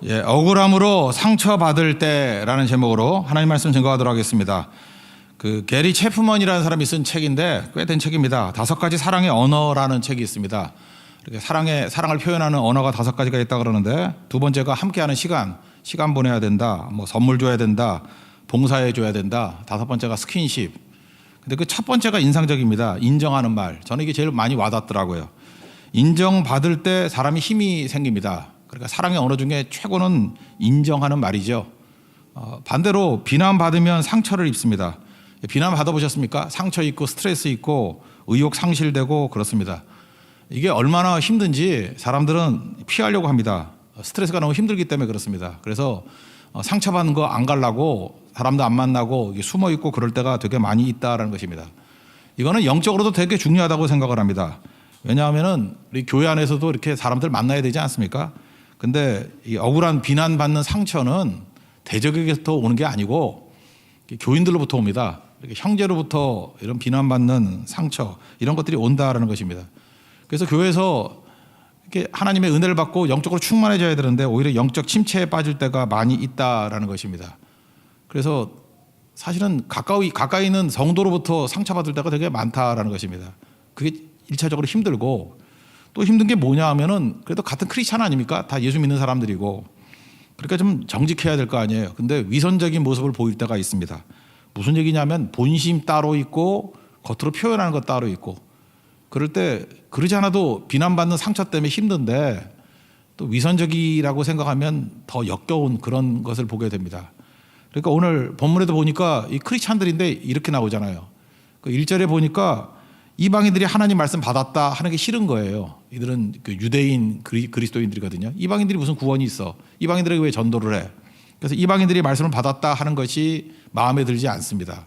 예, 억울함으로 상처받을 때라는 제목으로 하나님 말씀 증거하도록 하겠습니다. 그 게리 체프먼이라는 사람이 쓴 책인데 꽤 된 책입니다. 5가지 사랑의 언어라는 책이 있습니다. 이렇게 사랑을 표현하는 언어가 5가지가 있다 그러는데, 두 번째가 함께하는 시간 보내야 된다, 뭐 선물 줘야 된다, 봉사해 줘야 된다. 5번째가 스킨십. 근데 그 첫 번째가 인상적입니다. 인정하는 말. 저는 이게 제일 많이 와닿더라고요. 인정받을 때 사람이 힘이 생깁니다. 그러니까 사랑의 언어 중에 최고는 인정하는 말이죠. 반대로 비난받으면 상처를 입습니다. 비난 받아보셨습니까? 상처 있고 스트레스 있고 의욕 상실되고 그렇습니다. 이게 얼마나 힘든지 사람들은 피하려고 합니다. 스트레스가 너무 힘들기 때문에 그렇습니다. 그래서 상처받는 거 안 가려고 사람도 안 만나고 숨어 있고 그럴 때가 되게 많이 있다라는 것입니다. 이거는 영적으로도 되게 중요하다고 생각을 합니다. 왜냐하면은 우리 교회 안에서도 이렇게 사람들 만나야 되지 않습니까? 근데 이 억울한 비난받는 상처는 대적에게서 오는 게 아니고 교인들로부터 옵니다. 이렇게 형제로부터 이런 비난받는 상처, 이런 것들이 온다라는 것입니다. 그래서 교회에서 이렇게 하나님의 은혜를 받고 영적으로 충만해져야 되는데 오히려 영적 침체에 빠질 때가 많이 있다라는 것입니다. 그래서 사실은 가까이 있는 성도로부터 상처받을 때가 되게 많다라는 것입니다. 그게 1차적으로 힘들고, 또 힘든 게 뭐냐 하면은 그래도 같은 크리스찬 아닙니까? 다 예수 믿는 사람들이고, 그러니까 좀 정직해야 될 거 아니에요. 근데 위선적인 모습을 보일 때가 있습니다. 무슨 얘기냐면 본심 따로 있고 겉으로 표현하는 것 따로 있고, 그럴 때 그러지 않아도 비난받는 상처 때문에 힘든데 또 위선적이라고 생각하면 더 역겨운 그런 것을 보게 됩니다. 그러니까 오늘 본문에도 보니까 이 크리스찬들인데 이렇게 나오잖아요. 그 1절에 보니까 이방인들이 하나님 말씀 받았다 하는 게 싫은 거예요. 이들은 그 유대인 그리스도인들이거든요. 이방인들이 무슨 구원이 있어? 이방인들에게 왜 전도를 해? 그래서 이방인들이 말씀을 받았다 하는 것이 마음에 들지 않습니다.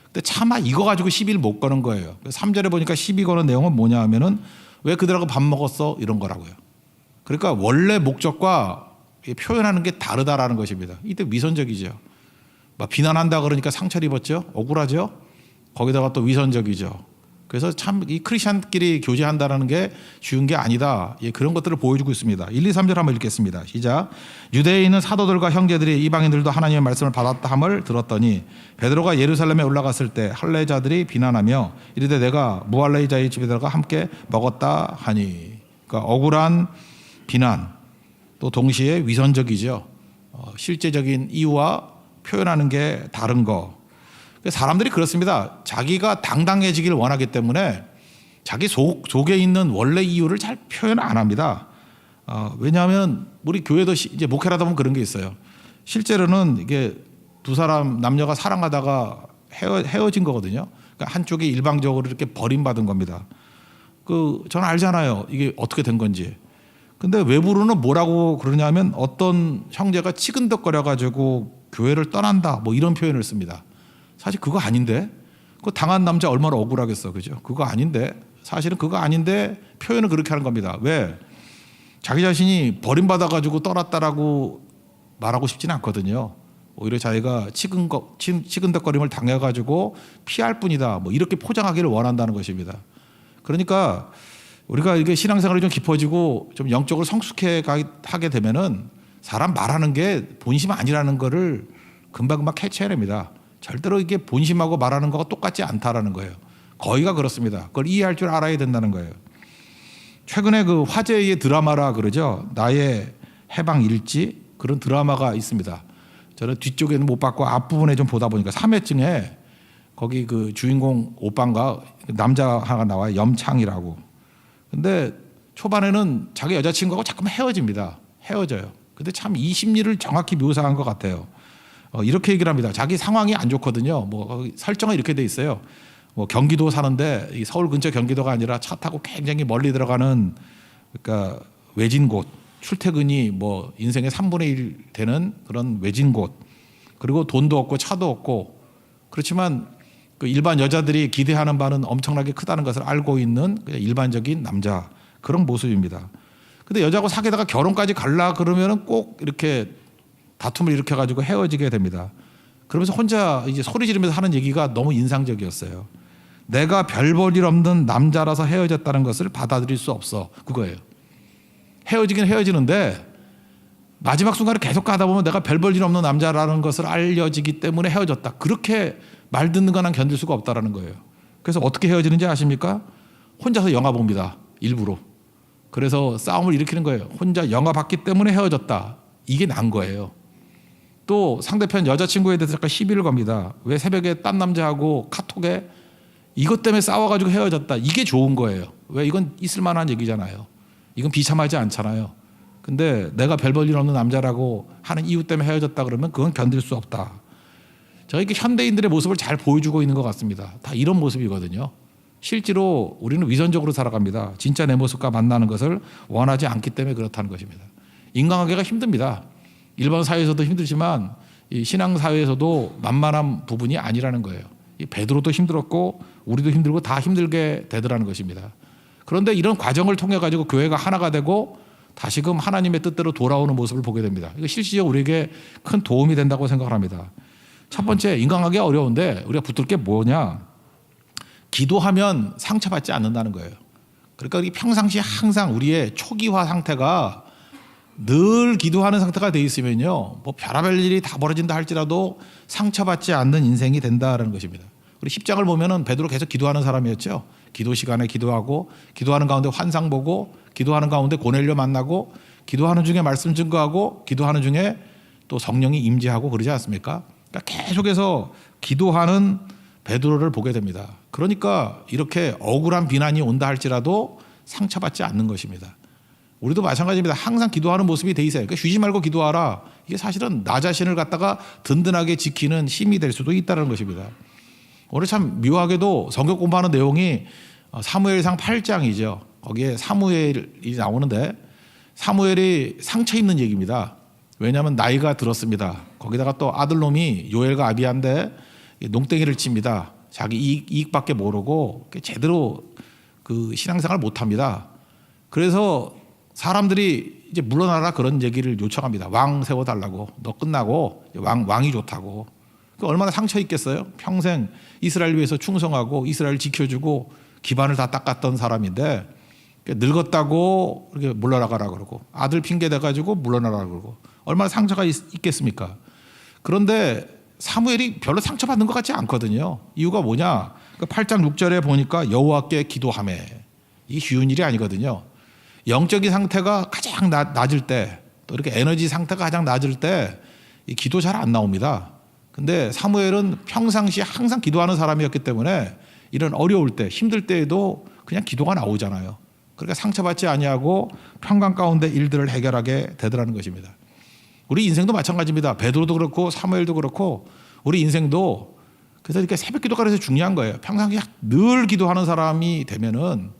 근데 차마 이거 가지고 시비를 못 거는 거예요. 3절에 보니까 시비 거는 내용은 뭐냐 하면은 왜 그들하고 밥 먹었어? 이런 거라고요. 그러니까 원래 목적과 표현하는 게 다르다라는 것입니다. 이때 위선적이죠. 막 비난한다 그러니까 상처를 입었죠. 억울하죠. 거기다가 또 위선적이죠. 그래서 참 이 크리스천끼리 교제한다는 게 쉬운 게 아니다. 예, 그런 것들을 보여주고 있습니다. 1, 2, 3절 한번 읽겠습니다. 시작. 유대에 있는 사도들과 형제들이 이방인들도 하나님의 말씀을 받았다 함을 들었더니 베드로가 예루살렘에 올라갔을 때 할례자들이 비난하며 이르되 내가 무할례자의 집에 들어가 함께 먹었다 하니. 그러니까 억울한 비난, 또 동시에 위선적이죠. 실제적인 이유와 표현하는 게 다른 거. 사람들이 그렇습니다. 자기가 당당해지기를 원하기 때문에 자기 속에 있는 원래 이유를 잘 표현 안 합니다. 왜냐하면 우리 교회도 이제 목회를 하다 보면 그런 게 있어요. 실제로는 이게 두 사람 남녀가 사랑하다가 헤어진 거거든요. 그러니까 한쪽이 일방적으로 이렇게 버림받은 겁니다. 저는 알잖아요. 이게 어떻게 된 건지. 근데 외부로는 뭐라고 그러냐면 어떤 형제가 치근덕거려가지고 교회를 떠난다, 뭐 이런 표현을 씁니다. 사실 그거 아닌데, 그 당한 남자 얼마나 억울하겠어, 그죠? 그거 아닌데, 사실은 그거 아닌데 표현을 그렇게 하는 겁니다. 왜? 자기 자신이 버림받아가지고 떠났다라고 말하고 싶지는 않거든요. 오히려 자기가 치근덕거림을 당해가지고 피할 뿐이다, 뭐 이렇게 포장하기를 원한다는 것입니다. 그러니까 우리가 이게 신앙생활이 좀 깊어지고 좀 영적으로 성숙하게 되면은 사람 말하는 게 본심 아니라는 거를 금방금방 캐치해냅니다. 절대로 이게 본심하고 말하는 거가 똑같지 않다라는 거예요. 거의가 그렇습니다. 그걸 이해할 줄 알아야 된다는 거예요. 최근에 그 화제의 드라마라 그러죠. 나의 해방 일지, 그런 드라마가 있습니다. 저는 뒤쪽에는 못 봤고 앞부분에 좀 보다 보니까 3회쯤에 거기 그 주인공 오빠인가 남자 하나가 나와요. 염창이라고. 근데 초반에는 자기 여자친구하고 자꾸만 헤어져요. 근데 참 이 심리를 정확히 묘사한 것 같아요. 이렇게 얘기를 합니다. 자기 상황이 안 좋거든요. 뭐 설정이 이렇게 돼 있어요. 뭐 경기도 사는데 이 서울 근처 경기도가 아니라 차 타고 굉장히 멀리 들어가는, 그러니까 외진 곳, 출퇴근이 뭐 인생의 3분의 1 되는 그런 외진 곳, 그리고 돈도 없고 차도 없고, 그렇지만 그 일반 여자들이 기대하는 바는 엄청나게 크다는 것을 알고 있는 그냥 일반적인 남자, 그런 모습입니다. 근데 여자하고 사귀다가 결혼까지 갈라 그러면은 꼭 이렇게 다툼을 일으켜가지고 헤어지게 됩니다. 그러면서 혼자 이제 소리 지르면서 하는 얘기가 너무 인상적이었어요. 내가 별 볼 일 없는 남자라서 헤어졌다는 것을 받아들일 수 없어. 그거예요. 헤어지긴 헤어지는데 마지막 순간에 계속 가다 보면 내가 별 볼 일 없는 남자라는 것을 알려지기 때문에 헤어졌다. 그렇게 말 듣는 건 난 견딜 수가 없다라는 거예요. 그래서 어떻게 헤어지는지 아십니까? 혼자서 영화 봅니다. 일부러. 그래서 싸움을 일으키는 거예요. 혼자 영화 봤기 때문에 헤어졌다. 이게 난 거예요. 또 상대편 여자친구에 대해서 잠깐 시비를 겁니다. 왜 새벽에 딴 남자하고 카톡에 이것 때문에 싸워가지고 헤어졌다. 이게 좋은 거예요. 왜? 이건 있을 만한 얘기잖아요. 이건 비참하지 않잖아요. 근데 내가 별 볼 일 없는 남자라고 하는 이유 때문에 헤어졌다 그러면 그건 견딜 수 없다. 제가 이렇게 현대인들의 모습을 잘 보여주고 있는 것 같습니다. 다 이런 모습이거든요. 실제로 우리는 위선적으로 살아갑니다. 진짜 내 모습과 만나는 것을 원하지 않기 때문에 그렇다는 것입니다. 인간관계가 힘듭니다. 일반 사회에서도 힘들지만 이 신앙 사회에서도 만만한 부분이 아니라는 거예요. 이 베드로도 힘들었고 우리도 힘들고 다 힘들게 되더라는 것입니다. 그런데 이런 과정을 통해 가지고 교회가 하나가 되고 다시금 하나님의 뜻대로 돌아오는 모습을 보게 됩니다. 이거 실질적으로 우리에게 큰 도움이 된다고 생각을 합니다. 첫 번째, 인간관계가 어려운데 우리가 붙들 게 뭐냐? 기도하면 상처받지 않는다는 거예요. 그러니까 평상시에 항상 우리의 초기화 상태가 늘 기도하는 상태가 돼 있으면요, 뭐 별의별 일이 다 벌어진다 할지라도 상처받지 않는 인생이 된다라는 것입니다. 우리 10장을 보면은 베드로 계속 기도하는 사람이었죠. 기도 시간에 기도하고, 기도하는 가운데 환상 보고, 기도하는 가운데 고넬료 만나고, 기도하는 중에 말씀 증거하고, 기도하는 중에 또 성령이 임재하고 그러지 않습니까? 그러니까 계속해서 기도하는 베드로를 보게 됩니다. 그러니까 이렇게 억울한 비난이 온다 할지라도 상처받지 않는 것입니다. 우리도 마찬가지입니다. 항상 기도하는 모습이 돼 있어요. 그러니까 쉬지 말고 기도하라. 이게 사실은 나 자신을 갖다가 든든하게 지키는 힘이 될 수도 있다는 것입니다. 오늘 참 묘하게도 성경 공부하는 내용이 사무엘상 8장이죠. 거기에 사무엘이 나오는데 사무엘이 상처 입는 얘기입니다. 왜냐하면 나이가 들었습니다. 거기다가 또 아들놈이 요엘과 아비야인데 농땡이를 칩니다. 자기 이익밖에 모르고 제대로 그 신앙생활을 못합니다. 그래서 사람들이 이제 물러나라 그런 얘기를 요청합니다. 왕 세워달라고. 너 끝나고 왕이 좋다고. 얼마나 상처 있겠어요? 평생 이스라엘 위해서 충성하고 이스라엘 지켜주고 기반을 다 닦았던 사람인데 늙었다고 이렇게 물러나가라 그러고 아들 핑계 대가지고 물러나라 그러고 얼마나 상처가 있겠습니까? 그런데 사무엘이 별로 상처받는 것 같지 않거든요. 이유가 뭐냐? 8장 6절에 보니까 여호와께 기도하매. 이게 쉬운 일이 아니거든요. 영적인 상태가 가장 낮을 때, 또 이렇게 에너지 상태가 가장 낮을 때 이 기도 잘 안 나옵니다. 근데 사무엘은 평상시에 항상 기도하는 사람이었기 때문에 이런 어려울 때, 힘들 때에도 그냥 기도가 나오잖아요. 그러니까 상처받지 아니하고 평강 가운데 일들을 해결하게 되더라는 것입니다. 우리 인생도 마찬가지입니다. 베드로도 그렇고 사무엘도 그렇고 우리 인생도 그래서 이렇게 새벽 기도가 그래서 중요한 거예요. 평상시에 늘 기도하는 사람이 되면은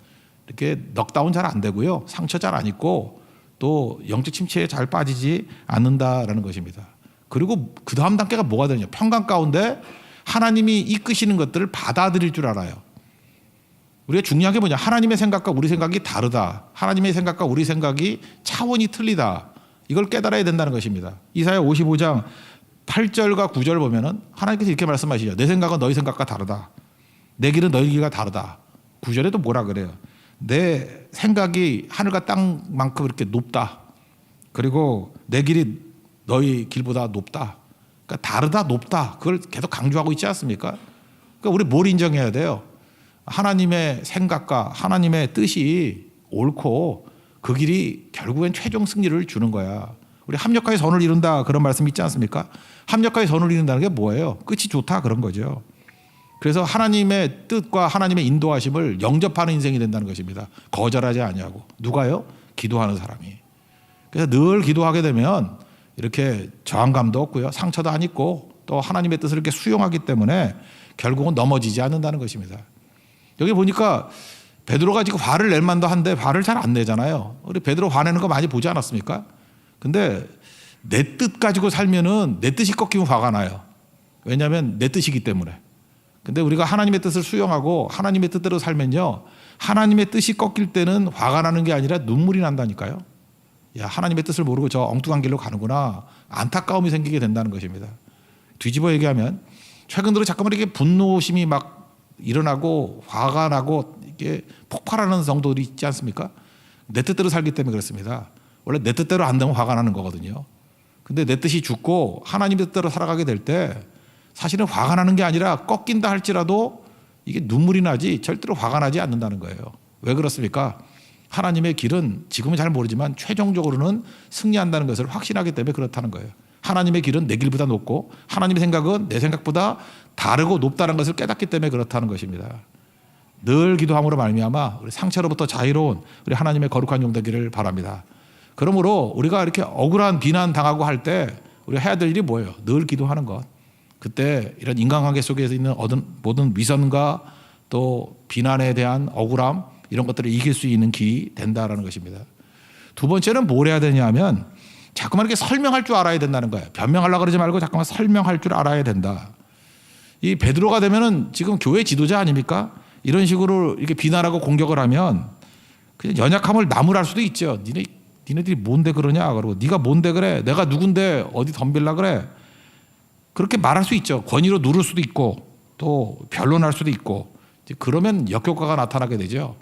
이렇게 넉다운 잘 안 되고요. 상처 잘 안 입고 또 영적 침체에 잘 빠지지 않는다라는 것입니다. 그리고 그 다음 단계가 뭐가 되냐? 평강 가운데 하나님이 이끄시는 것들을 받아들일 줄 알아요. 우리가 중요한 게 뭐냐? 하나님의 생각과 우리 생각이 다르다. 하나님의 생각과 우리 생각이 차원이 틀리다. 이걸 깨달아야 된다는 것입니다. 이사야 55장 8절과 9절 보면은 하나님께서 이렇게 말씀하시죠. 내 생각은 너희 생각과 다르다. 내 길은 너희 길과 다르다. 9절에도 뭐라 그래요? 내 생각이 하늘과 땅만큼 이렇게 높다. 그리고 내 길이 너희 길보다 높다. 그러니까 다르다, 높다. 그걸 계속 강조하고 있지 않습니까? 그러니까 우리 뭘 인정해야 돼요? 하나님의 생각과 하나님의 뜻이 옳고 그 길이 결국엔 최종 승리를 주는 거야. 우리 합력하여 선을 이룬다 그런 말씀 있지 않습니까? 합력하여 선을 이룬다는 게 뭐예요? 끝이 좋다 그런 거죠. 그래서 하나님의 뜻과 하나님의 인도하심을 영접하는 인생이 된다는 것입니다. 거절하지 아니하고. 누가요? 기도하는 사람이. 그래서 늘 기도하게 되면 이렇게 저항감도 없고요. 상처도 안 있고 또 하나님의 뜻을 이렇게 수용하기 때문에 결국은 넘어지지 않는다는 것입니다. 여기 보니까 베드로가 지금 화를 낼 만도 한데 화를 잘 안 내잖아요. 우리 베드로 화내는 거 많이 보지 않았습니까? 근데 내 뜻 가지고 살면은 내 뜻이 꺾이면 화가 나요. 왜냐하면 내 뜻이기 때문에. 근데 우리가 하나님의 뜻을 수용하고 하나님의 뜻대로 살면요. 하나님의 뜻이 꺾일 때는 화가 나는 게 아니라 눈물이 난다니까요. 야, 하나님의 뜻을 모르고 저 엉뚱한 길로 가는구나. 안타까움이 생기게 된다는 것입니다. 뒤집어 얘기하면 최근 들어 잠깐만 이렇게 분노심이 막 일어나고 화가 나고 이게 폭발하는 정도들이 있지 않습니까? 내 뜻대로 살기 때문에 그렇습니다. 원래 내 뜻대로 안 되면 화가 나는 거거든요. 근데 내 뜻이 죽고 하나님 뜻대로 살아가게 될 때 사실은 화가 나는 게 아니라 꺾인다 할지라도 이게 눈물이 나지 절대로 화가 나지 않는다는 거예요. 왜 그렇습니까? 하나님의 길은 지금은 잘 모르지만 최종적으로는 승리한다는 것을 확신하기 때문에 그렇다는 거예요. 하나님의 길은 내 길보다 높고 하나님의 생각은 내 생각보다 다르고 높다는 것을 깨닫기 때문에 그렇다는 것입니다. 늘 기도함으로 말미암아 우리 상처로부터 자유로운 우리 하나님의 거룩한 종 되기를 바랍니다. 그러므로 우리가 이렇게 억울한 비난 당하고 할 때 우리가 해야 될 일이 뭐예요? 늘 기도하는 것. 그때 이런 인간관계 속에서 있는 모든 위선과 또 비난에 대한 억울함 이런 것들을 이길 수 있는 길이 된다라는 것입니다. 두 번째는 뭘 해야 되냐면 자꾸만 이렇게 설명할 줄 알아야 된다는 거예요. 변명하려고 그러지 말고 자꾸만 설명할 줄 알아야 된다. 이 베드로가 되면은 지금 교회 지도자 아닙니까? 이런 식으로 이렇게 비난하고 공격을 하면 그냥 연약함을 나무랄 수도 있죠. 니네들이 뭔데 그러냐? 그러고 네가 뭔데 그래? 내가 누군데 어디 덤빌라 그래? 그렇게 말할 수 있죠. 권위로 누를 수도 있고 또 변론할 수도 있고 그러면 역효과가 나타나게 되죠.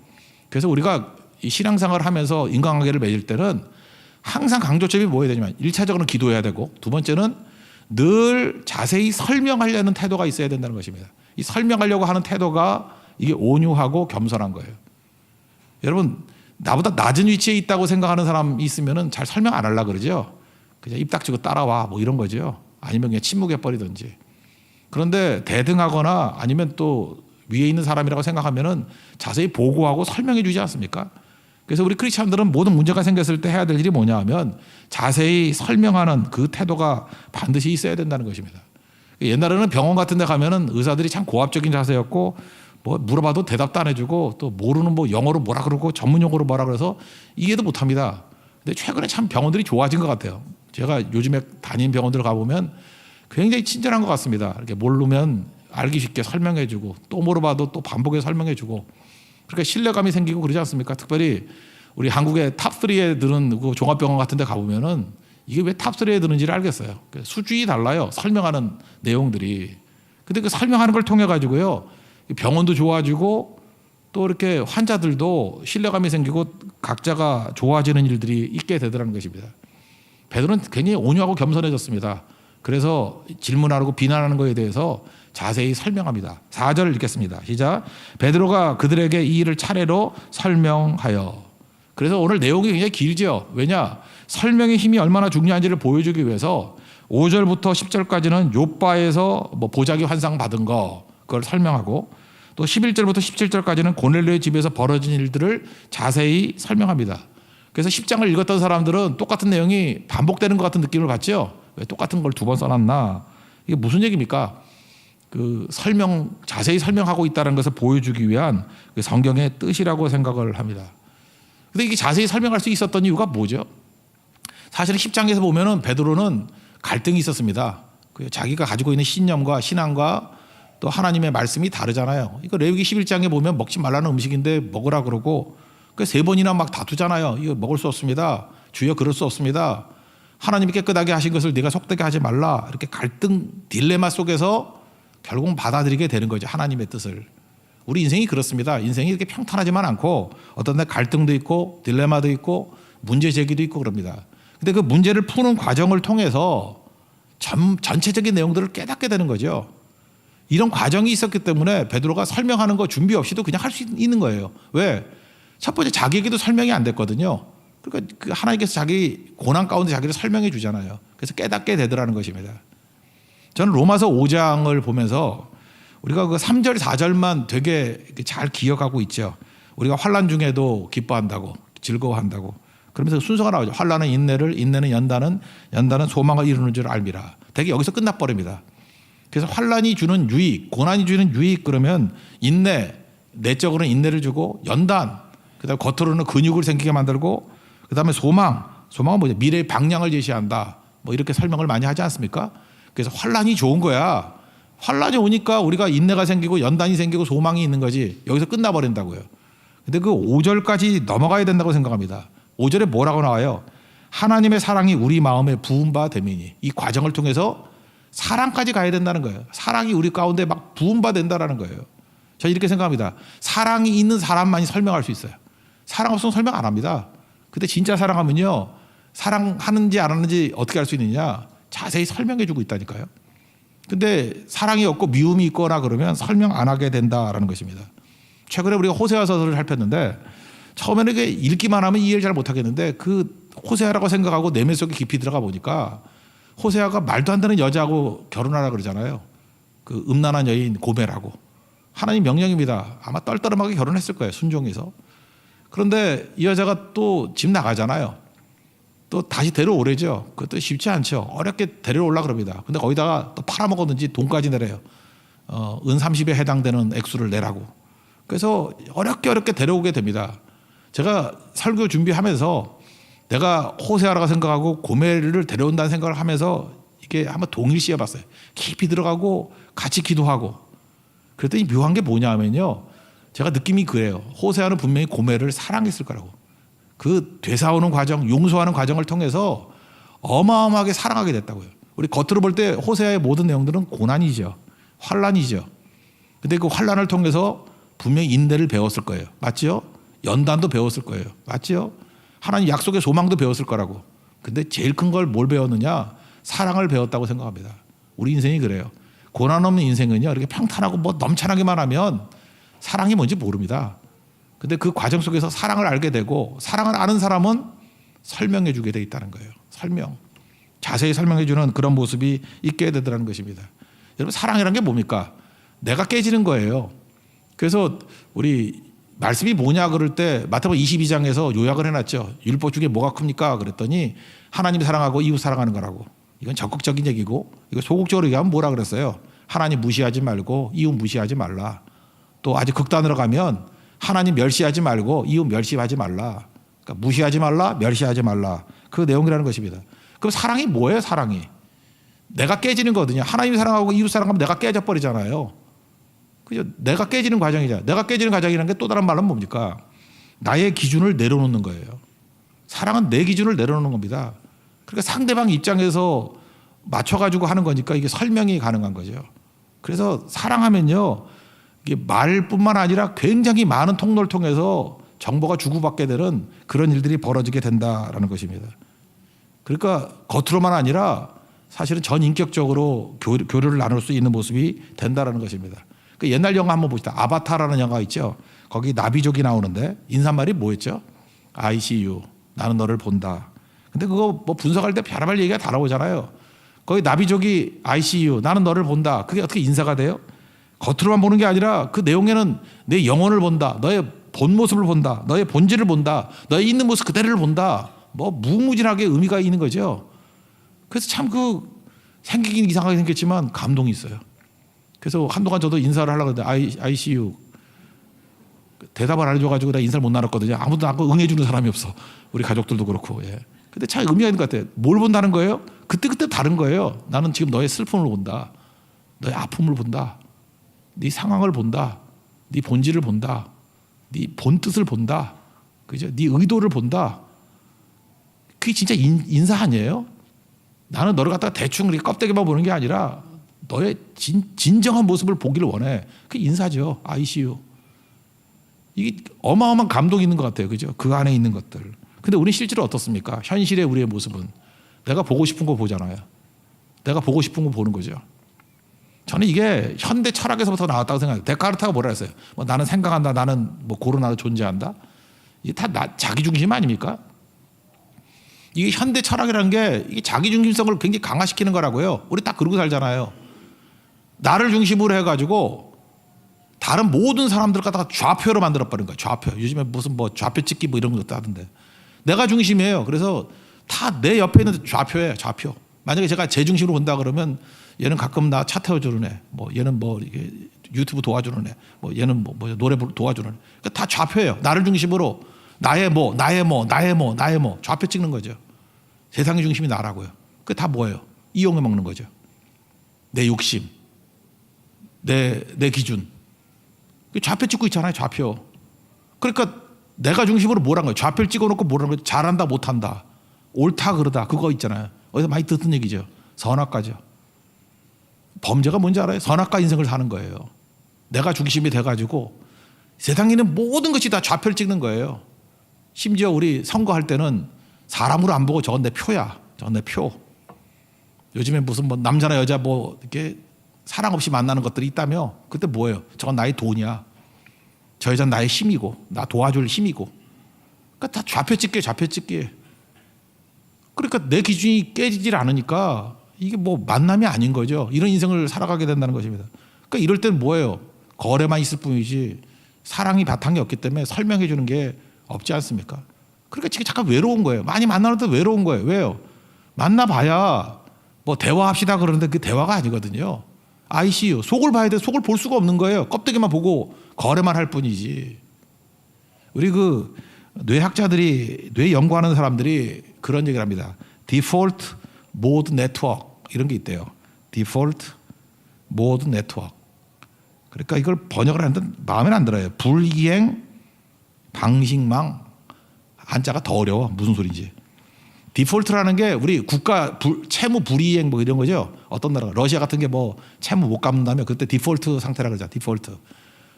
그래서 우리가 이 신앙생활을 하면서 인간관계를 맺을 때는 항상 강조점이 뭐여야 되냐면 1차적으로는 기도해야 되고 두 번째는 늘 자세히 설명하려는 태도가 있어야 된다는 것입니다. 이 설명하려고 하는 태도가 이게 온유하고 겸손한 거예요. 여러분 나보다 낮은 위치에 있다고 생각하는 사람이 있으면 잘 설명 안 하려고 그러죠. 그냥 입 닥치고 따라와 뭐 이런 거죠. 아니면 그냥 침묵해버리든지. 그런데 대등하거나 아니면 또 위에 있는 사람이라고 생각하면은 자세히 보고하고 설명해 주지 않습니까? 그래서 우리 크리스찬들은 모든 문제가 생겼을 때 해야 될 일이 뭐냐 하면 자세히 설명하는 그 태도가 반드시 있어야 된다는 것입니다. 옛날에는 병원 같은 데 가면은 의사들이 참 고압적인 자세였고 뭐 물어봐도 대답도 안 해주고 또 모르는 뭐 영어로 뭐라 그러고 전문 용어로 뭐라 그래서 이해도 못합니다. 근데 최근에 참 병원들이 좋아진 것 같아요. 제가 요즘에 다니는 병원들 가보면 굉장히 친절한 것 같습니다. 이렇게 모르면 알기 쉽게 설명해주고 또 물어봐도 또 반복해서 설명해주고 그러니까 신뢰감이 생기고 그러지 않습니까? 특별히 우리 한국의 탑3에 드는 그 종합병원 같은 데 가보면은 이게 왜 탑3에 드는지를 알겠어요. 수준이 달라요. 설명하는 내용들이. 근데 그 설명하는 걸 통해 가지고요. 병원도 좋아지고 또 이렇게 환자들도 신뢰감이 생기고 각자가 좋아지는 일들이 있게 되더라는 것입니다. 베드로는 굉장히 온유하고 겸손해졌습니다. 그래서 질문하고 비난하는 것에 대해서 자세히 설명합니다. 4절 읽겠습니다. 시작. 베드로가 그들에게 이 일을 차례로 설명하여. 그래서 오늘 내용이 굉장히 길죠. 왜냐? 설명의 힘이 얼마나 중요한지를 보여주기 위해서 5절부터 10절까지는 욥바에서 뭐 보자기 환상 받은 거 그걸 설명하고 또 11절부터 17절까지는 고넬료의 집에서 벌어진 일들을 자세히 설명합니다. 그래서 10장을 읽었던 사람들은 똑같은 내용이 반복되는 것 같은 느낌을 받죠. 왜 똑같은 걸 두 번 써놨나? 이게 무슨 얘기입니까? 그 자세히 설명하고 있다는 것을 보여주기 위한 그 성경의 뜻이라고 생각을 합니다. 근데 이게 자세히 설명할 수 있었던 이유가 뭐죠? 사실은 10장에서 보면은 베드로는 갈등이 있었습니다. 자기가 가지고 있는 신념과 신앙과 또 하나님의 말씀이 다르잖아요. 이거 레위기 11장에 보면 먹지 말라는 음식인데 먹으라 그러고 세 번이나 막 다투잖아요. 이거 먹을 수 없습니다. 주여 그럴 수 없습니다. 하나님이 깨끗하게 하신 것을 네가 속되게 하지 말라. 이렇게 갈등 딜레마 속에서 결국 받아들이게 되는 거죠. 하나님의 뜻을. 우리 인생이 그렇습니다. 인생이 이렇게 평탄하지만 않고 어떤 날 갈등도 있고 딜레마도 있고 문제 제기도 있고 그럽니다. 근데 그 문제를 푸는 과정을 통해서 전체적인 내용들을 깨닫게 되는 거죠. 이런 과정이 있었기 때문에 베드로가 설명하는 거 준비 없이도 그냥 할 수 있는 거예요. 왜? 첫 번째 자기에게도 설명이 안 됐거든요. 그러니까 그 하나님께서 자기 고난 가운데 자기를 설명해 주잖아요. 그래서 깨닫게 되더라는 것입니다. 저는 로마서 5장을 보면서 우리가 그 3절 4절만 되게 잘 기억하고 있죠. 우리가 환난 중에도 기뻐한다고 즐거워한다고 그러면서 순서가 나오죠. 환난은 인내를 인내는 연단은 소망을 이루는 줄 알미라. 되게 여기서 끝나버립니다. 그래서 환난이 주는 유익 고난이 주는 유익 그러면 인내 내적으로는 인내를 주고 연단 그다음에 겉으로는 근육을 생기게 만들고 그다음에 소망은 뭐죠? 미래의 방향을 제시한다. 뭐 이렇게 설명을 많이 하지 않습니까? 그래서 환난이 좋은 거야. 환난이 오니까 우리가 인내가 생기고 연단이 생기고 소망이 있는 거지. 여기서 끝나버린다고요. 근데 그 5절까지 넘어가야 된다고 생각합니다. 5절에 뭐라고 나와요? 하나님의 사랑이 우리 마음에 부은 바 되미니. 이 과정을 통해서 사랑까지 가야 된다는 거예요. 사랑이 우리 가운데 막 부은 바 된다라는 거예요. 저는 이렇게 생각합니다. 사랑이 있는 사람만이 설명할 수 있어요. 사랑 없으면 설명 안 합니다. 근데 진짜 사랑하면요. 사랑하는지 안 하는지 어떻게 알 수 있느냐? 자세히 설명해 주고 있다니까요. 근데 사랑이 없고 미움이 있거나 그러면 설명 안 하게 된다라는 것입니다. 최근에 우리가 호세아 서서를 살폈는데 처음에는 이게 읽기만 하면 이해를 잘 못하겠는데 그 호세아라고 생각하고 내면 속에 깊이 들어가 보니까 호세아가 말도 안 되는 여자하고 결혼하라 그러잖아요. 그 음란한 여인 고멜하고. 하나님 명령입니다. 아마 떨떠름하게 결혼했을 거예요. 순종해서. 그런데 이 여자가 또 집 나가잖아요. 또 다시 데려오래죠. 그것도 쉽지 않죠. 어렵게 데려올라 그럽니다. 근데 거기다가 또 팔아먹었는지 돈까지 내래요. 은 30에 해당되는 액수를 내라고. 그래서 어렵게 데려오게 됩니다. 제가 설교 준비하면서 내가 호세아라고 생각하고 고멜을 데려온다는 생각을 하면서 이게 한번 동일시해 봤어요. 깊이 들어가고 같이 기도하고. 그랬더니 묘한 게 뭐냐 하면요. 제가 느낌이 그래요. 호세아는 분명히 고멜을 사랑했을 거라고. 그 되사오는 과정, 용서하는 과정을 통해서 어마어마하게 사랑하게 됐다고요. 우리 겉으로 볼 때 호세아의 모든 내용들은 고난이죠. 환란이죠. 근데 그 환란을 통해서 분명히 인내를 배웠을 거예요. 맞죠? 연단도 배웠을 거예요. 맞죠? 하나님 약속의 소망도 배웠을 거라고. 근데 제일 큰 걸 뭘 배웠느냐? 사랑을 배웠다고 생각합니다. 우리 인생이 그래요. 고난 없는 인생은요. 이렇게 평탄하고 뭐 넘쳐나기만 하면 사랑이 뭔지 모릅니다. 근데 그 과정 속에서 사랑을 알게 되고 사랑을 아는 사람은 설명해 주게 돼 있다는 거예요. 설명. 자세히 설명해 주는 그런 모습이 있게 되더라는 것입니다. 여러분 사랑이란 게 뭡니까? 내가 깨지는 거예요. 그래서 우리 말씀이 뭐냐 그럴 때 마태복음 22장에서 요약을 해놨죠. 율법 중에 뭐가 큽니까? 그랬더니 하나님 사랑하고 이웃 사랑하는 거라고. 이건 적극적인 얘기고 이거 소극적으로 얘기하면 뭐라 그랬어요? 하나님 무시하지 말고 이웃 무시하지 말라. 또 아주 극단으로 가면 하나님 멸시하지 말고 이웃 멸시하지 말라. 그러니까 무시하지 말라, 멸시하지 말라. 그 내용이라는 것입니다. 그럼 사랑이 뭐예요? 사랑이. 내가 깨지는 거거든요. 하나님 사랑하고 이웃 사랑하면 내가 깨져버리잖아요. 그죠? 내가 깨지는 과정이죠. 내가 깨지는 과정이라는 게 또 다른 말은 뭡니까? 나의 기준을 내려놓는 거예요. 사랑은 내 기준을 내려놓는 겁니다. 그러니까 상대방 입장에서 맞춰가지고 하는 거니까 이게 설명이 가능한 거죠. 그래서 사랑하면요. 이게 말뿐만 아니라 굉장히 많은 통로를 통해서 정보가 주고받게 되는 그런 일들이 벌어지게 된다라는 것입니다. 그러니까 겉으로만 아니라 사실은 전인격적으로 교류를 나눌 수 있는 모습이 된다라는 것입니다. 그 옛날 영화 한번 보시다. 아바타라는 영화 있죠. 거기 나비족이 나오는데 인사말이 뭐였죠? I see you. 나는 너를 본다. 근데 그거 뭐 분석할 때 별의별 얘기가 다 나오잖아요. 거기 나비족이 I see you. 나는 너를 본다. 그게 어떻게 인사가 돼요? 겉으로만 보는 게 아니라 그 내용에는 내 영혼을 본다. 너의 본 모습을 본다. 너의 본질을 본다. 너의 있는 모습 그대로를 본다. 뭐 무궁무진하게 의미가 있는 거죠. 그래서 참 그 생기긴 이상하게 생겼지만 감동이 있어요. 그래서 한동안 저도 인사를 하려고 했는데 I see you. 대답을 안 해줘가지고 나 인사를 못 나눴거든요. 아무도 나고 응해주는 사람이 없어. 우리 가족들도 그렇고. 예. 근데 참 의미가 있는 것 같아요. 뭘 본다는 거예요? 그때 다른 거예요. 나는 지금 너의 슬픔을 본다. 너의 아픔을 본다. 네 상황을 본다. 네 본질을 본다. 네 본뜻을 본다. 그죠? 네 의도를 본다. 그게 진짜 인사 아니에요? 나는 너를 갖다가 대충 이렇게 껍데기만 보는 게 아니라 너의 진정한 모습을 보기를 원해. 그게 인사죠. I see you. 이게 어마어마한 감동이 있는 것 같아요. 그죠? 그 안에 있는 것들. 근데 우리는 실제로 어떻습니까? 현실의 우리의 모습은 내가 보고 싶은 거 보잖아요. 내가 보고 싶은 거 보는 거죠. 저는 이게 현대 철학에서부터 나왔다고 생각해요. 데카르트가 뭐라 했어요? 뭐 나는 생각한다. 나는 뭐 고르나도 존재한다. 이게 다 자기중심 아닙니까? 이게 현대 철학이라는 게 이게 자기중심성을 굉장히 강화시키는 거라고요. 우리 딱 그러고 살잖아요. 나를 중심으로 해가지고 다른 모든 사람들 갖다가 좌표로 만들어버린 거예요. 좌표. 요즘에 무슨 뭐 좌표 찍기 뭐 이런 것도 하던데. 내가 중심이에요. 그래서 다 내 옆에 있는 좌표예요. 좌표. 만약에 제가 제 중심으로 본다 그러면 얘는 가끔 나 차 태워주는 애, 뭐 얘는 뭐 이게 유튜브 도와주는 애, 뭐 얘는 뭐 노래 도와주는 애. 그러니까 다 좌표예요. 나를 중심으로 나의 뭐 좌표 찍는 거죠. 세상의 중심이 나라고요. 그게 다 뭐예요? 이용해 먹는 거죠. 내 욕심, 내 기준. 좌표 찍고 있잖아요. 좌표. 그러니까 내가 중심으로 뭐란 거예요? 좌표를 찍어놓고 뭐라는 거예요? 잘한다, 못한다, 옳다, 그러다. 그거 있잖아요. 어디서 많이 듣던 얘기죠. 선악과죠. 범죄가 뭔지 알아요? 선악과 인생을 사는 거예요. 내가 중심이 돼가지고 세상에 있는 모든 것이 다 좌표를 찍는 거예요. 심지어 우리 선거할 때는 사람으로 안 보고 저건 내 표야. 저건 내 표. 요즘에 무슨 뭐 남자나 여자 뭐 이렇게 사랑 없이 만나는 것들이 있다며. 그때 뭐예요? 저건 나의 돈이야. 저 여자는 나의 힘이고 나 도와줄 힘이고. 그러니까 다 좌표찍기. 그러니까 내 기준이 깨지질 않으니까 이게 뭐 만남이 아닌 거죠. 이런 인생을 살아가게 된다는 것입니다. 그러니까 이럴 때는 뭐예요? 거래만 있을 뿐이지 사랑이 바탕이 없기 때문에 설명해 주는 게 없지 않습니까? 그러니까 지금 잠깐 외로운 거예요. 많이 만나는데 외로운 거예요. 왜요? 만나봐야 뭐 대화합시다 그러는데 그 대화가 아니거든요. ICU 속을 봐야 돼. 속을 볼 수가 없는 거예요. 껍데기만 보고 거래만 할 뿐이지. 우리 그 뇌학자들이 뇌 연구하는 사람들이 그런 얘기를 합니다. 디폴트 모드 네트워크 이런 게 있대요. 디폴트 모드 네트워크. 그러니까 이걸 번역을 하는데 마음에 안 들어요. 불이행 방식망. 한자가 더 어려워. 무슨 소리인지. 디폴트라는 게 우리 국가 채무 불이행 뭐 이런 거죠. 어떤 나라가 러시아 같은 게 뭐 채무 못 갚는다면 그때 디폴트 상태라 그러죠. 디폴트.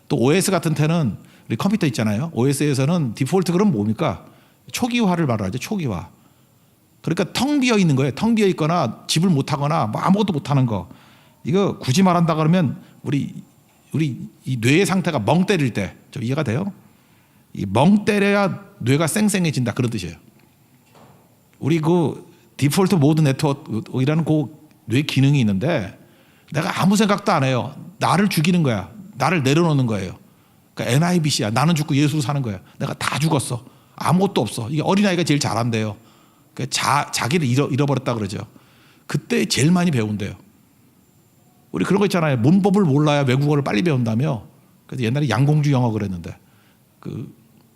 또 OS 같은 때는 우리 컴퓨터 있잖아요. OS에서는 디폴트 그럼 뭡니까? 초기화를 말하죠. 초기화. 그러니까 텅 비어 있는 거예요. 텅 비어 있거나 집을 못 하거나 뭐 아무것도 못 하는 거. 이거 굳이 말한다 그러면 우리 이 뇌의 상태가 멍 때릴 때 좀 이해가 돼요? 이 멍 때려야 뇌가 쌩쌩해진다 그런 뜻이에요. 우리 그 디폴트 모드 네트워크라는 그 뇌 기능이 있는데 내가 아무 생각도 안 해요. 나를 죽이는 거야. 나를 내려놓는 거예요. 그러니까 NIBC야. 나는 죽고 예수로 사는 거야. 내가 다 죽었어. 아무것도 없어. 이게 어린아이가 제일 잘한대요. 그러니까 자기를 잃어버렸다 그러죠. 그때 제일 많이 배운대요. 우리 그런 거 있잖아요. 문법을 몰라야 외국어를 빨리 배운다며. 그래서 옛날에 양공주 영어 그랬는데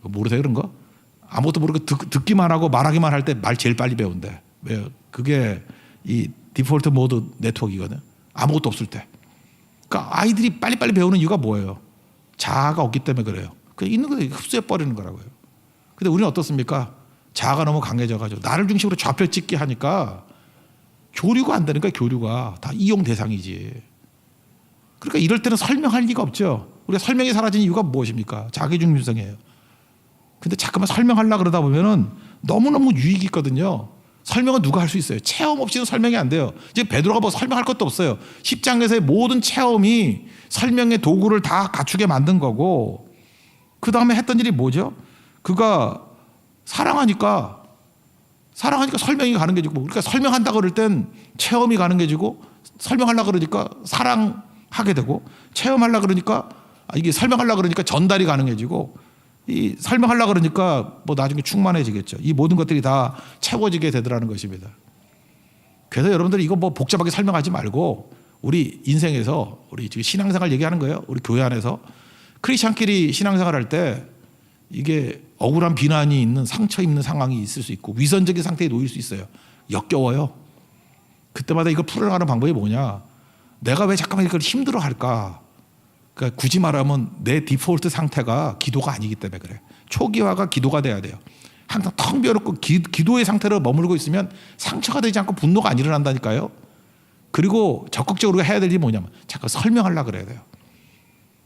모르세요 그런 거? 아무것도 모르고 듣기만 하고 말하기만 할 때 말 제일 빨리 배운대. 왜요? 그게 이 디폴트 모드 네트워크이거든. 아무것도 없을 때. 그러니까 아이들이 빨리빨리 배우는 이유가 뭐예요? 자아가 없기 때문에 그래요. 그 있는 거 흡수해 버리는 거라고요. 근데 우리는 어떻습니까? 자아가 너무 강해져가지고 나를 중심으로 좌표 찍기 하니까 교류가 안 되는 거야. 교류가 다 이용 대상이지. 그러니까 이럴 때는 설명할 리가 없죠. 우리가 설명이 사라진 이유가 무엇입니까? 자기 중심성이에요. 근데 자꾸만 설명하려고 그러다 보면은 너무너무 유익이 있거든요. 설명은 누가 할 수 있어요? 체험 없이는 설명이 안 돼요. 이제 베드로가 뭐 설명할 것도 없어요. 10장에서의 모든 체험이 설명의 도구를 다 갖추게 만든 거고 그 다음에 했던 일이 뭐죠? 그가 사랑하니까 설명이 가는 게 지고 그러니까 설명한다 그럴 땐 체험이 가는 게 지고 설명하려고 그러니까 사랑하게 되고 체험하려고 그러니까 이게 설명하려고 그러니까 전달이 가능해지고 이 설명하려고 그러니까 뭐 나중에 충만해지겠죠. 이 모든 것들이 다 채워지게 되더라는 것입니다. 그래서 여러분들이 이거 뭐 복잡하게 설명하지 말고 우리 인생에서 우리 지금 신앙생활 얘기하는 거예요. 우리 교회 안에서 크리스찬끼리 신앙생활 할 때 이게 억울한 비난이 있는 상처 입는 상황이 있을 수 있고 위선적인 상태에 놓일 수 있어요. 역겨워요. 그때마다 이걸 풀어나가는 방법이 뭐냐? 내가 왜 잠깐만 이걸 힘들어할까? 그러니까 굳이 말하면 내 디폴트 상태가 기도가 아니기 때문에 그래. 초기화가 기도가 돼야 돼요. 항상 텅 비어놓고 기도의 상태로 머물고 있으면 상처가 되지 않고 분노가 안 일어난다니까요. 그리고 적극적으로 해야 될 일이 뭐냐면 잠깐 설명하려고 그래야 돼요.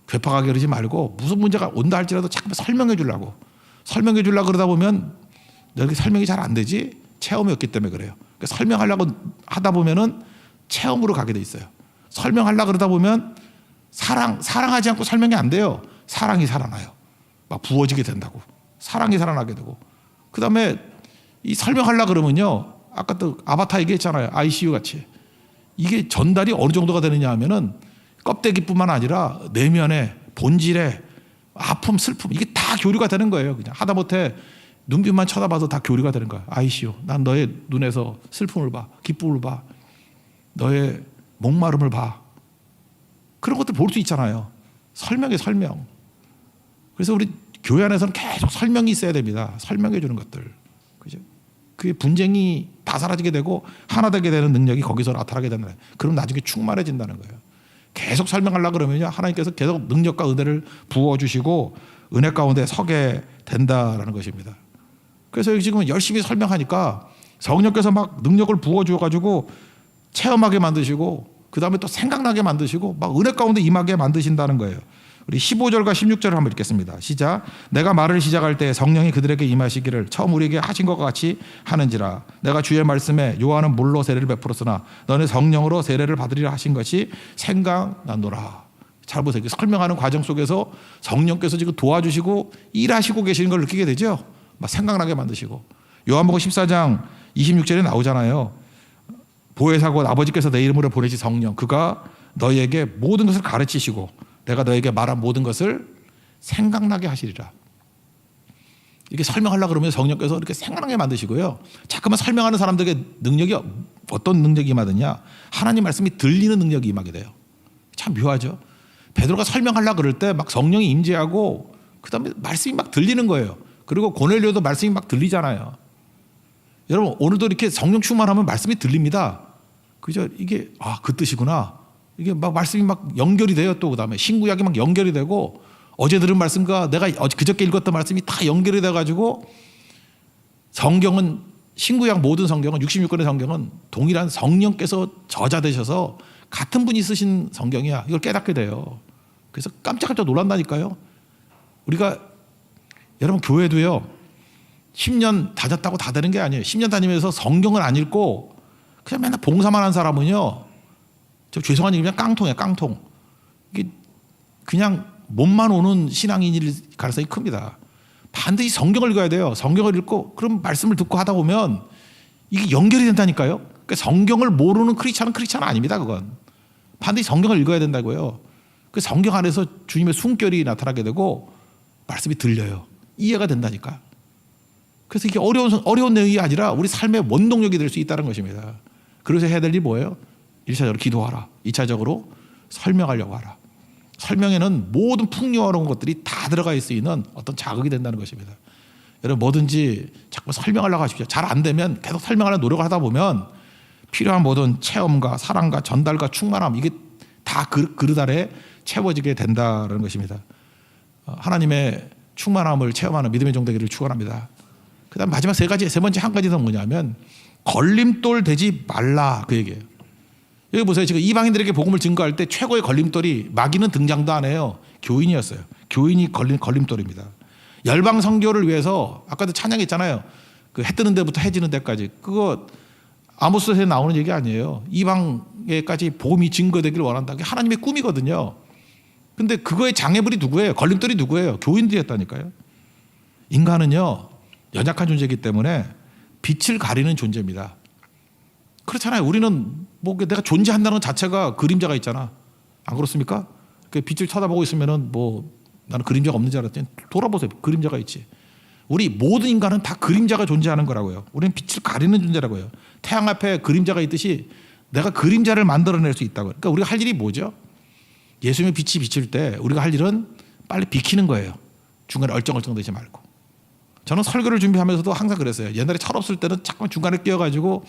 괴팍하게 그러지 말고 무슨 문제가 온다 할지라도 잠깐 설명해 주려고. 설명해 주려고 그러다 보면 너에게 설명이 잘 안 되지? 체험이 없기 때문에 그래요. 그러니까 설명하려고 하다 보면은 체험으로 가게 돼 있어요. 설명하려고 그러다 보면 사랑하지 않고 설명이 안 돼요. 사랑이 살아나요. 막 부어지게 된다고. 사랑이 살아나게 되고. 그 다음에 이 설명하려고 그러면요. 아까 또 아바타 얘기했잖아요. ICU 같이. 이게 전달이 어느 정도가 되느냐 하면은 껍데기뿐만 아니라 내면의 본질의 아픔, 슬픔 이게 다 교류가 되는 거예요. 그냥 하다못해 눈빛만 쳐다봐도 다 교류가 되는 거야. ICU. 난 너의 눈에서 슬픔을 봐. 기쁨을 봐. 너의 목마름을 봐. 그런 것들 볼 수 있잖아요. 설명에 설명. 그래서 우리 교회 안에서는 계속 설명이 있어야 됩니다. 설명해 주는 것들. 그죠? 그게 분쟁이 다 사라지게 되고 하나 되게 되는 능력이 거기서 나타나게 된다. 그럼 나중에 충만해진다는 거예요. 계속 설명하려고 그러면요. 하나님께서 계속 능력과 은혜를 부어주시고 은혜 가운데 서게 된다라는 것입니다. 그래서 지금 열심히 설명하니까 성령께서 막 능력을 부어주어가지고 체험하게 만드시고 그 다음에 또 생각나게 만드시고 막 은혜 가운데 임하게 만드신다는 거예요. 우리 15절과 16절을 한번 읽겠습니다. 시작. 내가 말을 시작할 때 성령이 그들에게 임하시기를 처음 우리에게 하신 것과 같이 하는지라. 내가 주의 말씀에 요한은 물로 세례를 베풀었으나 너는 성령으로 세례를 받으리라 하신 것이 생각나노라. 잘 보세요. 설명하는 과정 속에서 성령께서 지금 도와주시고 일하시고 계시는 걸 느끼게 되죠. 막 생각나게 만드시고. 요한복음 14장 26절에 나오잖아요. 보혜사고 아버지께서 내 이름으로 보내신 성령, 그가 너희에게 모든 것을 가르치시고 내가 너에게 말한 모든 것을 생각나게 하시리라. 이렇게 설명하려고 그러면 성령께서 이렇게 생각나게 만드시고요. 자꾸만 설명하는 사람들에게 능력이 어떤 능력이 임하느냐? 하나님 말씀이 들리는 능력이 임하게 돼요. 참 묘하죠. 베드로가 설명하려고 그럴 때 막 성령이 임재하고 그다음에 말씀이 막 들리는 거예요. 그리고 고넬료도 말씀이 막 들리잖아요. 여러분 오늘도 이렇게 성령 충만하면 말씀이 들립니다. 그죠? 이게 그 뜻이구나. 이게 막 말씀이 막 연결이 돼요. 또 그다음에 신구약이 막 연결이 되고 어제 들은 말씀과 내가 그저께 읽었던 말씀이 다 연결이 돼가지고 성경은 신구약 모든 성경은 66권의 성경은 동일한 성령께서 저자되셔서 같은 분이 쓰신 성경이야. 이걸 깨닫게 돼요. 그래서 깜짝깜짝 놀란다니까요. 우리가 여러분 교회도요 10년 다녔다고 다 되는 게 아니에요. 10년 다니면서 성경을 안 읽고 그냥 맨날 봉사만 한 사람은요, 저 죄송한 얘기면 깡통이에요. 깡통. 이게 그냥 몸만 오는 신앙인일 가능성이 큽니다. 반드시 성경을 읽어야 돼요. 성경을 읽고 그럼 말씀을 듣고 하다 보면 이게 연결이 된다니까요. 그러니까 성경을 모르는 크리스찬은 크리스찬 아닙니다. 그건 반드시 성경을 읽어야 된다고요. 그 성경 안에서 주님의 숨결이 나타나게 되고 말씀이 들려요. 이해가 된다니까. 그래서 이게 어려운 내용이 아니라 우리 삶의 원동력이 될 수 있다는 것입니다. 그래서 해야 될 일이 뭐예요? 1차적으로 기도하라. 2차적으로 설명하려고 하라. 설명에는 모든 풍요로운 것들이 다 들어가 있는 어떤 자극이 된다는 것입니다. 여러분 뭐든지 자꾸 설명하려고 하십시오. 잘 안 되면 계속 설명하려고 노력을 하다 보면 필요한 모든 체험과 사랑과 전달과 충만함 이게 다 그릇 아래 채워지게 된다는 것입니다. 하나님의 충만함을 체험하는 믿음의 종되기를 축원합니다. 그다음 마지막 세 번째 한 가지는 뭐냐면 걸림돌 되지 말라 그 얘기예요. 여기 보세요. 지금 이방인들에게 복음을 증거할 때 최고의 걸림돌이 마귀는 등장도 안 해요. 교인이었어요. 교인이 걸림돌입니다. 열방 선교를 위해서 아까도 찬양했잖아요. 그 해 뜨는 데부터 해 지는 데까지 그거 아모스서에 나오는 얘기 아니에요. 이방에까지 복음이 증거되기를 원한다. 그게 하나님의 꿈이거든요. 근데 그거의 장애물이 누구예요? 걸림돌이 누구예요? 교인들이었다니까요. 인간은요 연약한 존재이기 때문에 빛을 가리는 존재입니다. 그렇잖아요. 우리는 뭐 내가 존재한다는 것 자체가 그림자가 있잖아. 안 그렇습니까? 그 빛을 쳐다보고 있으면은 뭐 나는 그림자가 없는 줄 알았더니 돌아보세요. 그림자가 있지. 우리 모든 인간은 다 그림자가 존재하는 거라고요. 우리는 빛을 가리는 존재라고요. 태양 앞에 그림자가 있듯이 내가 그림자를 만들어낼 수 있다고. 그러니까 우리가 할 일이 뭐죠? 예수님의 빛이 비칠 때 우리가 할 일은 빨리 비키는 거예요. 중간에 얼쩡얼쩡 되지 말고. 저는 설교를 준비하면서도 항상 그랬어요. 옛날에 철없을 때는 자꾸 중간에 끼어가지고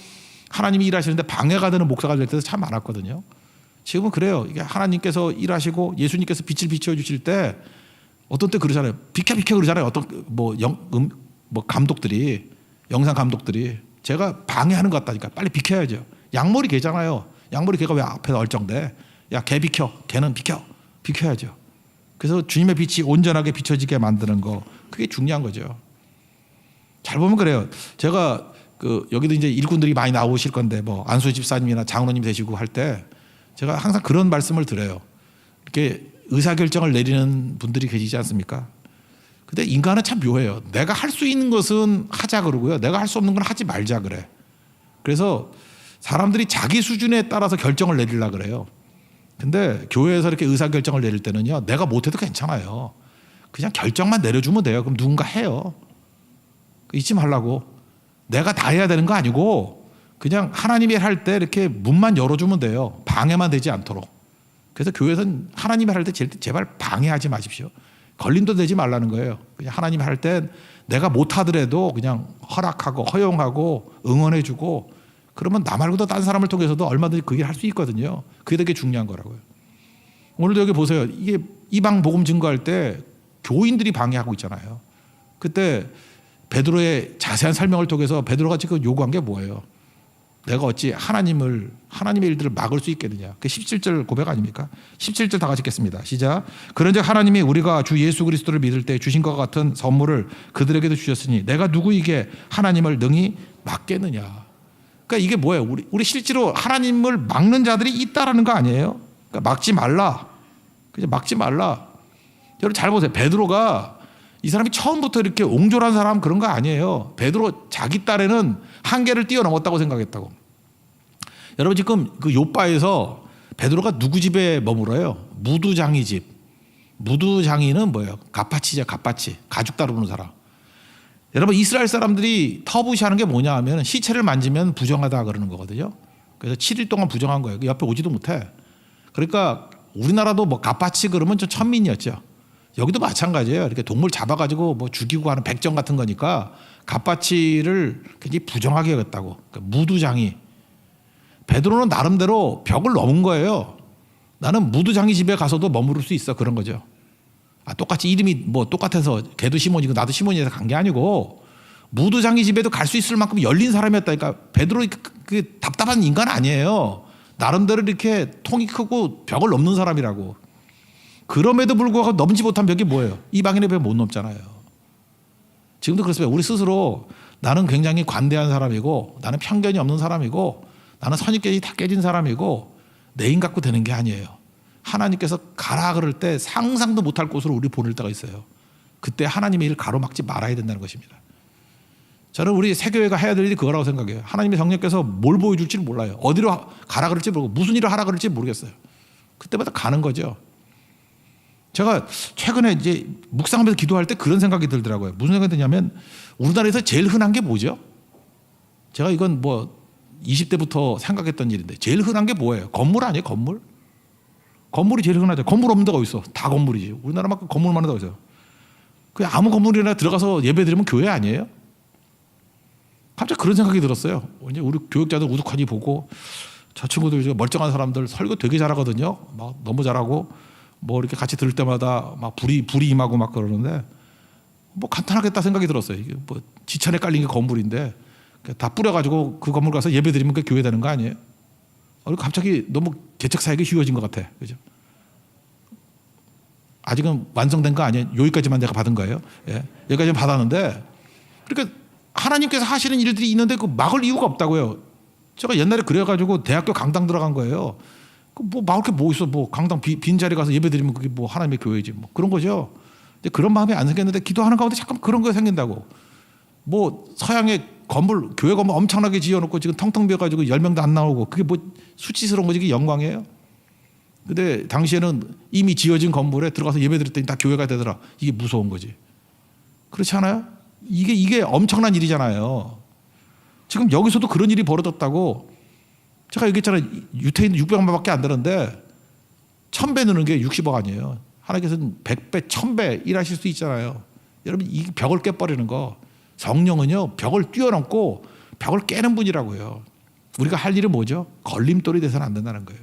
하나님이 일하시는데 방해가 되는 목사가 될 때도 참 많았거든요. 지금은 그래요. 이게 하나님께서 일하시고 예수님께서 빛을 비춰주실 때 어떤 때 그러잖아요. 비켜 그러잖아요. 어떤 뭐 감독들이 영상 감독들이 제가 방해하는 것 같다니까 빨리 비켜야죠. 양머리 개잖아요. 양머리 개가 왜 앞에 얼쩡대? 야, 개 비켜. 개는 비켜야죠. 그래서 주님의 빛이 온전하게 비춰지게 만드는 거 그게 중요한 거죠. 잘 보면 그래요. 제가 여기도 이제 일꾼들이 많이 나오실 건데 뭐 안수 집사님이나 장로님 되시고 할 때 제가 항상 그런 말씀을 드려요. 이렇게 의사결정을 내리는 분들이 계시지 않습니까? 근데 인간은 참 묘해요. 내가 할 수 있는 것은 하자 그러고요. 내가 할 수 없는 건 하지 말자 그래. 그래서 사람들이 자기 수준에 따라서 결정을 내리려고 그래요. 근데 교회에서 이렇게 의사결정을 내릴 때는요. 내가 못해도 괜찮아요. 그냥 결정만 내려주면 돼요. 그럼 누군가 해요. 잊지 말라고. 내가 다 해야 되는 거 아니고 그냥 하나님이 할 때 이렇게 문만 열어주면 돼요. 방해만 되지 않도록. 그래서 교회에서는 하나님이 할 때 제발 방해하지 마십시오. 걸림도 되지 말라는 거예요. 그냥 하나님이 할 때 내가 못하더라도 그냥 허락하고 허용하고 응원해주고 그러면 나 말고도 다른 사람을 통해서도 얼마든지 그게 할 수 있거든요. 그게 되게 중요한 거라고요. 오늘도 여기 보세요. 이게 이방 복음 증거할 때 교인들이 방해하고 있잖아요. 그때 베드로의 자세한 설명을 통해서 베드로가 지금 요구한 게 뭐예요? 내가 어찌 하나님의 일들을 막을 수 있겠느냐. 그 17절 고백 아닙니까? 17절 다 같이 읽겠습니다. 시작. 그런즉 하나님이 우리가 주 예수 그리스도를 믿을 때 주신 것 같은 선물을 그들에게도 주셨으니 내가 누구에게 하나님을 능히 막겠느냐. 그러니까 이게 뭐예요? 우리 실제로 하나님을 막는 자들이 있다라는 거 아니에요? 그러니까 막지 말라. 그냥 막지 말라. 여러분 잘 보세요. 베드로가 이 사람이 처음부터 이렇게 옹졸한 사람 그런 거 아니에요. 베드로 자기 딸에는 한계를 뛰어넘었다고 생각했다고. 여러분 지금 그 요바에서 베드로가 누구 집에 머물어요? 무두장이 집. 무두장이는 뭐예요? 갑파치죠. 갑파치. 가죽 다루는 사람. 여러분 이스라엘 사람들이 터부시하는 게 뭐냐 하면 시체를 만지면 부정하다 그러는 거거든요. 그래서 7일 동안 부정한 거예요. 옆에 오지도 못해. 그러니까 우리나라도 뭐 갑파치 그러면 좀 천민이었죠. 여기도 마찬가지예요. 이렇게 동물 잡아가지고 뭐 죽이고 하는 백정 같은 거니까 갑바치를 굉장히 부정하게 여겼다고. 그러니까 무두장이. 베드로는 나름대로 벽을 넘은 거예요. 나는 무두장이 집에 가서도 머무를 수 있어. 그런 거죠. 똑같이 이름이 뭐 똑같아서 걔도 시몬이고 나도 시몬이라서 간 게 아니고 무두장이 집에도 갈 수 있을 만큼 열린 사람이었다니까. 베드로 그 답답한 인간 아니에요. 나름대로 이렇게 통이 크고 벽을 넘는 사람이라고. 그럼에도 불구하고 넘지 못한 벽이 뭐예요? 이방인의 벽 못 넘잖아요. 지금도 그렇습니다. 우리 스스로 나는 굉장히 관대한 사람이고 나는 편견이 없는 사람이고 나는 선입견이 다 깨진 사람이고 내 힘 갖고 되는 게 아니에요. 하나님께서 가라 그럴 때 상상도 못할 곳으로 우리 보낼 때가 있어요. 그때 하나님의 일을 가로막지 말아야 된다는 것입니다. 저는 우리 세교회가 해야 될 일이 그거라고 생각해요. 하나님의 성령께서 뭘 보여줄지를 몰라요. 어디로 가라 그럴지 모르고 무슨 일을 하라 그럴지 모르겠어요. 그때마다 가는 거죠. 제가 최근에 이제 묵상하면서 기도할 때 그런 생각이 들더라고요. 무슨 생각이 드냐면 우리나라에서 제일 흔한 게 뭐죠? 제가 이건 뭐 20대부터 생각했던 일인데 제일 흔한 게 뭐예요? 건물 아니에요? 건물? 건물이 제일 흔하죠. 건물 없는 데가 있어. 다 건물이지. 우리나라만큼 건물 많은 데가 있어요. 그냥 아무 건물이나 들어가서 예배 드리면 교회 아니에요? 갑자기 그런 생각이 들었어요. 이제 우리 교육자들 우두커니 보고 저 친구들 멀쩡한 사람들 설교 되게 잘하거든요. 막 너무 잘하고 뭐 이렇게 같이 들을 때마다 막 불이 임하고 막 그러는데 뭐 간단하겠다 생각이 들었어요. 이게 뭐 지천에 깔린 게 건물인데 다 뿌려가지고 그 건물 가서 예배 드리면 그 교회 되는 거 아니에요? 갑자기 너무 개척 사역이 쉬워진 것 같아. 그죠? 아직은 완성된 거 아니에요? 여기까지만 내가 받은 거예요. 예. 여기까지만 받았는데 그러니까 하나님께서 하시는 일들이 있는데 그 막을 이유가 없다고요. 제가 옛날에 그래가지고 대학교 강당 들어간 거예요. 뭐 막을 게 뭐 있어? 뭐 강당 빈자리 가서 예배드리면 그게 뭐 하나님의 교회지 뭐 그런 거죠. 근데 그런 마음이 안 생겼는데 기도하는 가운데 잠깐 그런 거 생긴다고. 뭐 서양의 건물 교회 건물 엄청나게 지어놓고 지금 텅텅 비어가지고 10명도 안 나오고 그게 뭐 수치스러운 거지 그게 영광이에요. 근데 당시에는 이미 지어진 건물에 들어가서 예배드릴 때 다 교회가 되더라. 이게 무서운 거지. 그렇지 않아요? 이게 엄청난 일이잖아요. 지금 여기서도 그런 일이 벌어졌다고. 제가 얘기했잖아요. 유태인 600만 밖에 안 되는데 1000배 느는 게 60억 아니에요. 하나님께서는 100배, 1000배 일하실 수 있잖아요. 여러분 이 벽을 깨버리는 거 성령은요 벽을 뛰어넘고 벽을 깨는 분이라고요. 우리가 할 일은 뭐죠? 걸림돌이 돼서는 안 된다는 거예요.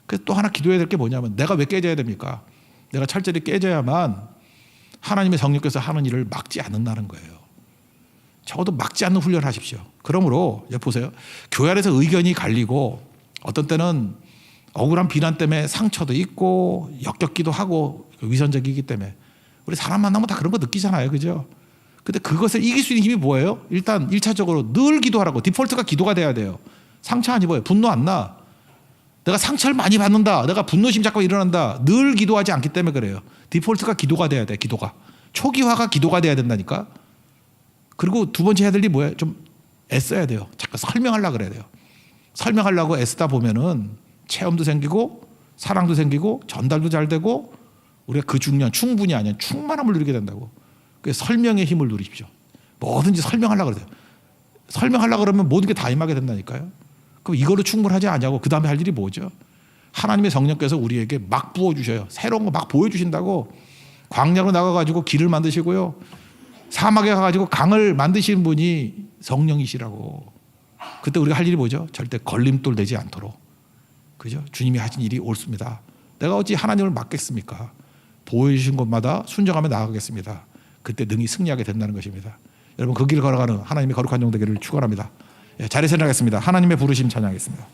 그래서 또 하나 기도해야 될 게 뭐냐면 내가 왜 깨져야 됩니까? 내가 철저히 깨져야만 하나님의 성령께서 하는 일을 막지 않는다는 거예요. 적어도 막지 않는 훈련을 하십시오. 그러므로 보세요. 교회 안에서 의견이 갈리고 어떤 때는 억울한 비난 때문에 상처도 있고 역겹기도 하고 위선적이기 때문에 우리 사람 만나면 다 그런 거 느끼잖아요. 그죠? 근데 그것을 이길 수 있는 힘이 뭐예요? 일단 1차적으로 늘 기도하라고. 디폴트가 기도가 돼야 돼요. 상처 안 입어요. 분노 안 나. 내가 상처를 많이 받는다. 내가 분노심 자꾸 일어난다. 늘 기도하지 않기 때문에 그래요. 디폴트가 기도가 돼야 돼. 기도가. 초기화가 기도가 돼야 된다니까. 그리고 두 번째 해야 될 일이 뭐예요? 좀 애써야 돼요. 자꾸 설명하려고 그래야 돼요. 설명하려고 애쓰다 보면은 체험도 생기고 사랑도 생기고 전달도 잘 되고 우리가 그 중요한 충분히 아니야. 충만함을 누리게 된다고. 그래서 설명의 힘을 누리십시오. 뭐든지 설명하려고 그래요. 설명하려고 그러면 모든 게 다 임하게 된다니까요. 그럼 이거로 충분하지 않냐고. 그 다음에 할 일이 뭐죠? 하나님의 성령께서 우리에게 막 부어주셔요. 새로운 거 막 보여주신다고. 광야로 나가가지고 길을 만드시고요. 사막에 가가지고 강을 만드시는 분이 성령이시라고. 그때 우리가 할 일이 뭐죠? 절대 걸림돌 되지 않도록. 그죠? 주님이 하신 일이 옳습니다. 내가 어찌 하나님을 막겠습니까? 보여주신 곳마다 순종하며 나아가겠습니다. 그때 능히 승리하게 된다는 것입니다. 여러분 그 길을 걸어가는 하나님의 거룩한 종 되기를 축원합니다. 자리에서 일어나겠습니다. 하나님의 부르심 찬양하겠습니다.